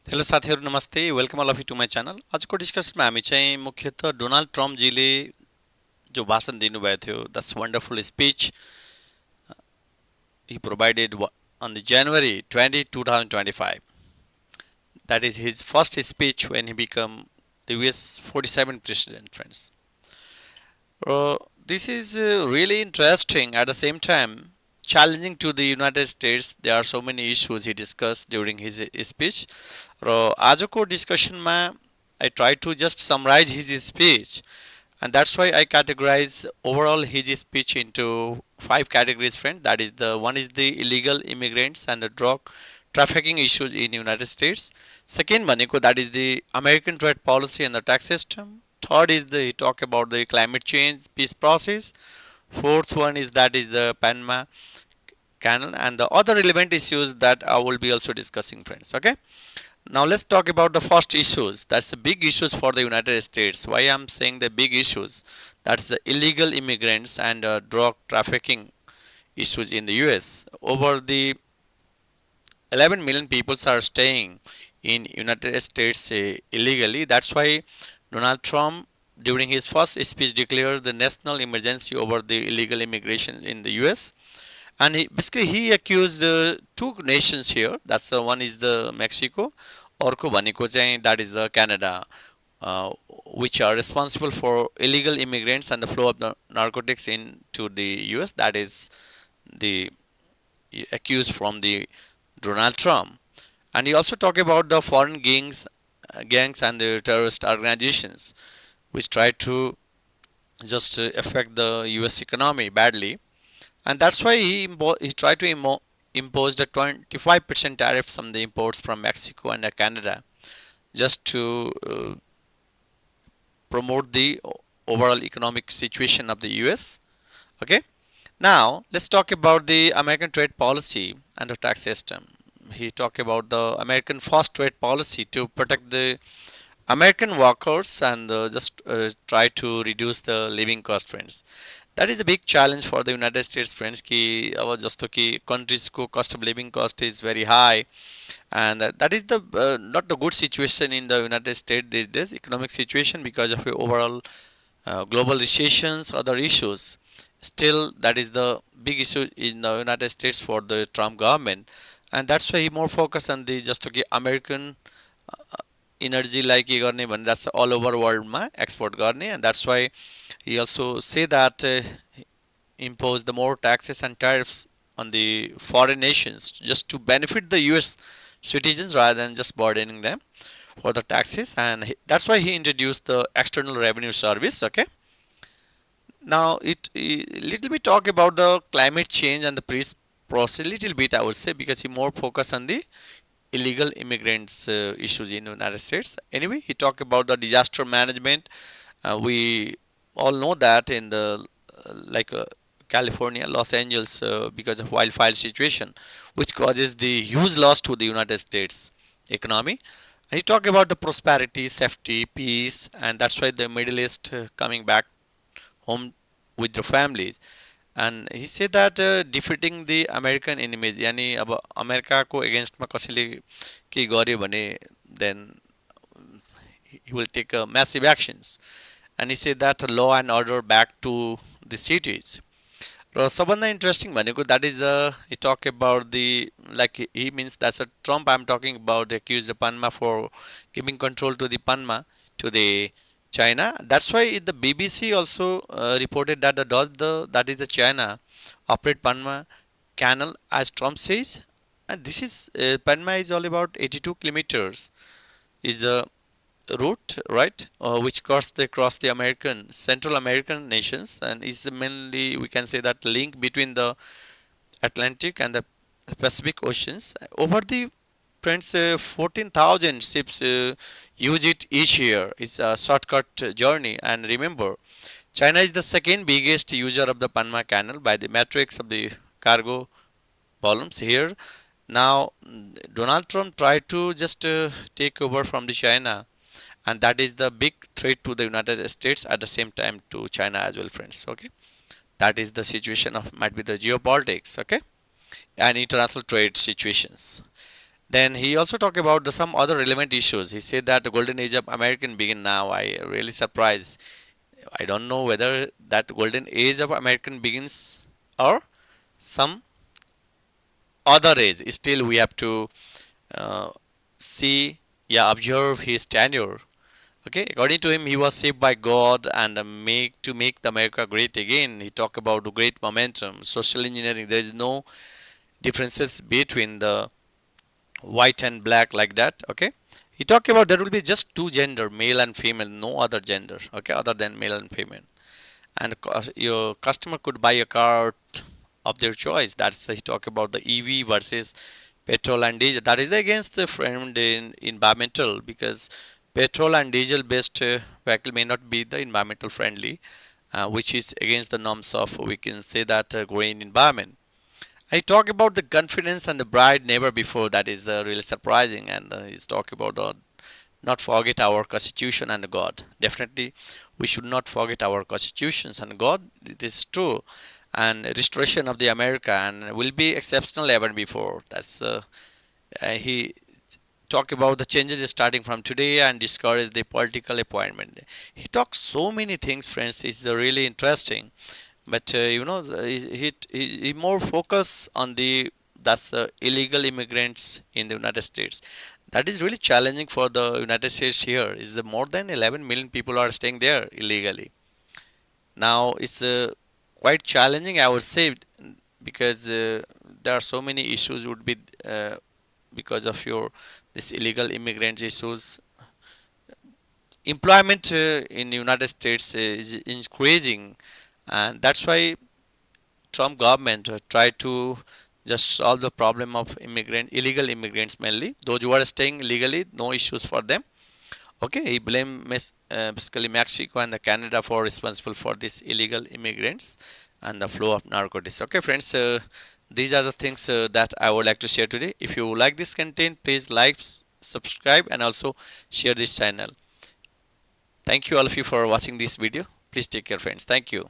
Hello साथीहरु नमस्ते welcome all of you to my channel आजको डिस्कसमा हामी चाहिँ मुख्यतः डोनाल्ड ट्रम्प जीले जो भाषण दिनुभएको थियो that's wonderful speech he provided on the January 20, 2025. That is his first speech when he became the US 47 president, friends. This is really interesting. At the same time, challenging to the United States. There are so many issues he discussed during his speech. र आजको डिस्कसनमा I try to just summarize his speech, and that's why I categorize overall his speech into five categories, friend. That is the one is the illegal immigrants and the drug trafficking issues in United States. Second भनेको that is the American trade policy and the tax system. Third is the talk about the climate change peace process. Fourth one is that is the Panama Canal and the other relevant issues that I will be also discussing, friends. Okay. Now let's talk about the first issues. That's the big issues for the United States. Why I'm saying the big issues? That's the illegal immigrants and drug trafficking issues in the US. Over the 11 million people are staying in United States illegally. That's why Donald Trump during his first speech declared the national emergency over the illegal immigration in the US. And basically he accused two nations here. That's one is the Mexico, अर्को भनेको चाहिँ that is the Canada, uh, which are responsible for illegal immigrants and the flow of the narcotics into the US. That is the accused from the Donald Trump. And he also talked about the foreign gangs and the terrorist organizations which try to just affect the US economy badly. And that's why he tried to impose the 25% tariffs on the imports from Mexico and Canada just to promote the overall economic situation of the US. Okay. Now let's talk about the American trade policy and the tax system. He talked about the American first trade policy to protect the American workers and just try to reduce the living cost, friends. That is a big challenge for the United States, friends. कि अब जस्तो कि countries को cost of living cost is very high, and that is the not the good situation in the United States these days, economic situation because of the overall global recessions, other issues. Still, that is the big issue in the United States for the Trump government, and that's why he more focus on the जस्तो कि American इनर्जीलाई के गर्ने भने that's all over वर्ल्डमा export गर्ने and that's why he also say that impose the more taxes and tariffs on the foreign nations just to benefit the US citizens rather than just burdening them for the taxes, and that's why he introduced the external revenue service. Okay. Now it little bit talk about the climate change and the peace process little bit I would say because he more focus on the illegal immigrants issues in the United States. Anyway, he talked about the disaster management. We all know that in the like California, Los Angeles, because of wildfire situation, which causes the huge loss to the United States economy. And he talked about the prosperity, safety, peace, and that's why the Middle East coming back home with their families. And he said that defeating the American enemies यानी अब अमेरिकाको अगेन्स्टमा कसैले के गर्यो भने then he will take massive actions, and he said that law and order back to the cities. र सबभन्दा interesting भनेको that is he talk about the like he means that's a Trump I'm talking about accused the Panama for giving control to the Panama to the China. That's why the BBC also reported that that is the China operate Panama Canal as Trump says, and this is Panama is all about 82 kilometers is a route, right, which cross the American Central American nations and is mainly we can say that link between the Atlantic and the Pacific Oceans. Over the friends, 14,000 ships use it each year. It's a shortcut journey. And remember, China is the second biggest user of the Panama Canal by the metrics of the cargo volumes here. Now, Donald Trump tried to just take over from the China, and that is the big threat to the United States at the same time to China as well, friends. Okay, that is the situation of might be the geopolitics. Okay, and international trade situations. Then he also talked about some other relevant issues. He said that the golden age of American begin now. I really surprised. I don't know whether that golden age of American begins or some other age. Still, we have to uh, see, yeah, observe his tenure. Okay, according to him, he was saved by God and make the America great again. He talked about the great momentum, social engineering. There is no differences between the white and black like that. Okay, he talked about there will be just two gender, male and female, no other gender. Okay, other than male and female, and your customer could buy a car of their choice. That's he talk about the EV versus petrol and diesel. That is against the friend in environmental, because petrol and diesel based vehicle may not be the environmental friendly, which is against the norms of, we can say that, green environment. I talk about the confidence and the bride never before. That is really surprising, and he's talk about the not forget our constitution and God. Definitely, we should not forget our constitutions and God. This is true, and restoration of the America and will be exceptional ever before. That's he talk about the changes starting from today and discourage the political appointment. He talks so many things, friends. It's really interesting, but he more focus on the that's illegal immigrants in the United States. That is really challenging for the United States. Here is the more than 11 million people are staying there illegally. Now it's quite challenging, I would say, because there are so many issues would be because of your this illegal immigrant issues. Employment in the United States is increasing, and that's why Trump government tried to just solve the problem of illegal immigrants, mainly those who are staying illegally, no issues for them. Okay, he blamed basically Mexico and the Canada for responsible for these illegal immigrants and the flow of narcotics. Okay, friends, these are the things that I would like to share today. If you like this content, please like, subscribe, and also share this channel. Thank you all of you for watching this video. Please take care, friends. Thank you.